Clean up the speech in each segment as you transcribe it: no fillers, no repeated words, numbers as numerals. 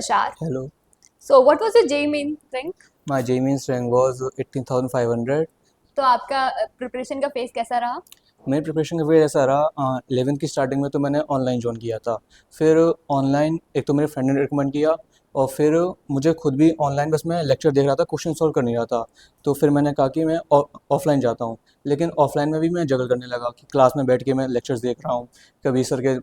Tushar. Hello, So, what was your JEE main rank? my JMeans rank was 18,500. तो आपका preparation का face कैसा रहा? मेरी प्रिपरेशन का वे ऐसा रहा, 11th की स्टार्टिंग में तो मैंने ऑनलाइन ज्वाइन किया था। फिर ऑनलाइन एक तो मेरे फ्रेंड ने रिकमेंड किया, और फिर मुझे खुद भी ऑनलाइन बस मैं लेक्चर देख रहा था, क्वेश्चन सॉल्व कर नहीं रहा था। तो फिर मैंने कहा कि मैं ऑफलाइन जाता हूँ। लेकिन ऑफलाइन में भी मैं जगल करने लगा कि क्लास में बैठ के मैं लेक्चर्स देख रहा हूँ, कभी सर के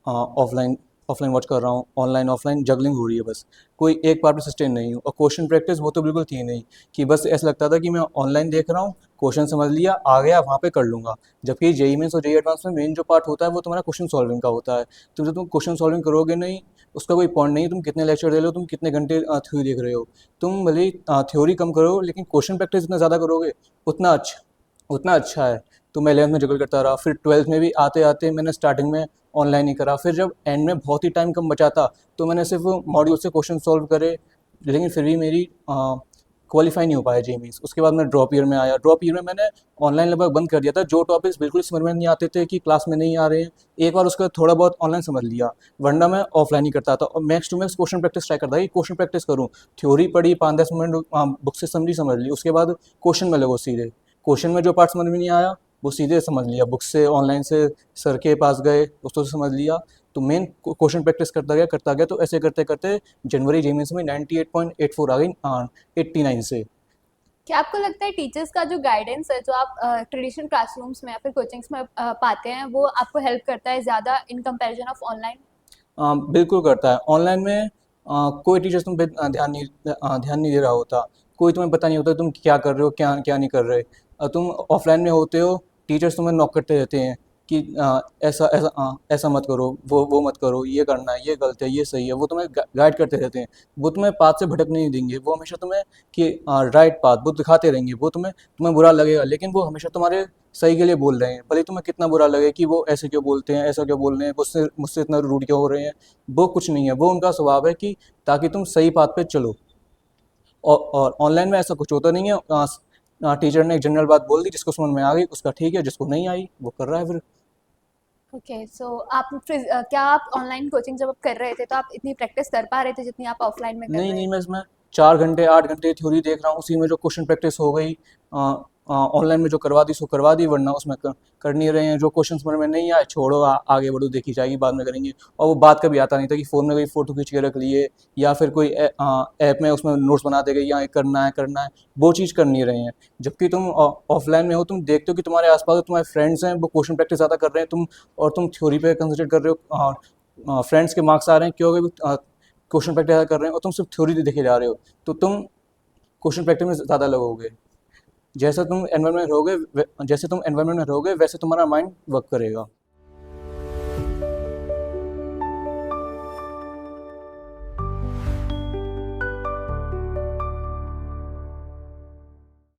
ऑफलाइन ऑफलाइन वॉच कर रहा हूँ, ऑनलाइन ऑफलाइन जगलिंग हो रही है बस। कोई एक पार्ट में सस्टेन नहीं हूँ, और क्वेश्चन प्रैक्टिस वो तो बिल्कुल थी नहीं, कि बस ऐसा लगता था कि मैं ऑनलाइन देख रहा हूँ, क्वेश्चन समझ लिया, आ गया, वहाँ पे कर लूँगा। जबकि जेई मेंस और जेई एडवांस में मेन जो पार्ट होता है वो तुम्हारा क्वेश्चन सॉल्विंग का होता है। जब तुम क्वेश्चन सॉल्विंग करोगे नहीं, उसका कोई पॉइंट नहीं, तुम कितने लेक्चर दे रहे हो, तुम कितने घंटे थ्योरी देख रहे हो। तुम भले ही थ्योरी कम करो, लेकिन क्वेश्चन प्रैक्टिस जितना ज़्यादा करोगे उतना अच्छा है। तो मैं 11th में जगल करता रहा, फिर 12th में भी आते आते मैंने स्टार्टिंग में ऑनलाइन ही करा। फिर जब एंड में बहुत ही टाइम कम बचा था, तो मैंने सिर्फ मॉड्यूल से क्वेश्चन सॉल्व करे, लेकिन फिर भी मेरी क्वालिफाई नहीं हो पाया जेईई। उसके बाद मैं ड्रॉप ईयर में आया। ड्रॉप ईयर में मैंने ऑनलाइन लगभग बंद कर दिया था। जो टॉपिक्स बिल्कुल समझ में नहीं आते थे कि क्लास में नहीं आ रहे हैं, एक बार उसका थोड़ा बहुत ऑनलाइन समझ लिया, वरना मैं ऑफलाइन ही करता था। और max to max question practice try करता था कि क्वेश्चन प्रैक्टिस करूँ। थ्योरी पढ़ी 5-10 मिनट, बुक से समझ ली, उसके बाद क्वेश्चन में लगो सीधे। क्वेश्चन में जो पार्ट समझ में नहीं आया वो सीधे समझ लिया, बुक से ऑनलाइन से सर के पास गए, उसको से समझ लिया। तो मेन क्वेश्चन प्रैक्टिस करता गया। तो ऐसे करते करते जनवरी जेईई में 98.84 आ गई 89 से। क्या आपको लगता है टीचर्स का जो गाइडेंस है, जो आप ट्रेडिशनल क्लासरूम्स में या फिर कोचिंग्स में पाते हैं, वो आपको हेल्प करता है ज़्यादा इन कंपैरिजन ऑफ ऑनलाइन? बिल्कुल करता है। ऑनलाइन में कोई टीचर्स तुम पे ध्यान नहीं दे रहा होता, कोई तुम्हें पता नहीं होता तुम क्या कर रहे हो, क्या क्या नहीं कर रहे। तुम ऑफलाइन में होते हो, टीचर्स तुम्हें नॉक करते रहते हैं कि ऐसा मत करो, वो मत करो, ये करना है, ये गलत है, ये सही है। वो तुम्हें गाइड करते रहते हैं। वो तुम्हें पाथ से भटकने नहीं देंगे। वो हमेशा तुम्हें कि राइट पाथ वो दिखाते रहेंगे। वो तुम्हें बुरा लगेगा, लेकिन वो हमेशा तुम्हारे सही के लिए बोल रहे हैं। भले ही तुम्हें कितना बुरा लगे कि वो ऐसे क्यों बोलते हैं, ऐसा क्यों बोल रहे हैं, मुझसे मुझसे इतना रूड क्यों हो रहे हैं। वो कुछ नहीं है, वो उनका स्वभाव है कि ताकि तुम सही पाथ पे चलो। और ऑनलाइन में ऐसा कुछ होता नहीं है। टीचर ने एक जनरल बात बोल दी, जिसको समझ में आ गई उसका ठीक है, जिसको नहीं आई वो कर रहा है फिर। ओके, सो आप फिर क्या आप ऑनलाइन कोचिंग जब आप कर रहे थे तो आप इतनी प्रैक्टिस कर पा रहे थे जितनी आप ऑफलाइन में कर नहीं रहे नहीं, थे? मैं इसमें 4 घंटे 8 घंटे थ्योरी देख रहा हूँ, उसी में जो क्वेश्चन प्रैक्टिस हो गई। ऑनलाइन में जो करवा दी सो करवा दी, वरना उसमें कर नहीं रहे हैं। जो क्वेश्चन समझ में नहीं आए, छोड़ो, आगे बढ़ो, देखी जाएगी, बाद में करेंगे। और वो बात कभी आता नहीं था कि फ़ोन में कोई फ़ोटो खींच के रख लिए, या फिर कोई ऐप में उसमें नोट्स बना दे गए, यहाँ ये करना है, वो चीज़ कर नहीं रहे हैं। जबकि तुम ऑफलाइन में हो, तुम देखते हो कि तुम्हारे आसपास तुम्हारे फ्रेंड्स हैं, वो क्वेश्चन प्रैक्टिस ज़्यादा कर रहे हैं, तुम थ्योरी पे कंसंट्रेट कर रहे हो। फ्रेंड्स के मार्क्स आ रहे हैं क्योंकि क्वेश्चन प्रैक्टिस कर रहे हो, और तुम सिर्फ थ्योरी देखे जा रहे हो। तो तुम क्वेश्चन प्रैक्टिस में ज़्यादा लगोगे। जैसे तुम एनवायरनमेंट में रहोगे, वैसे तुम्हारा माइंड वर्क करेगा।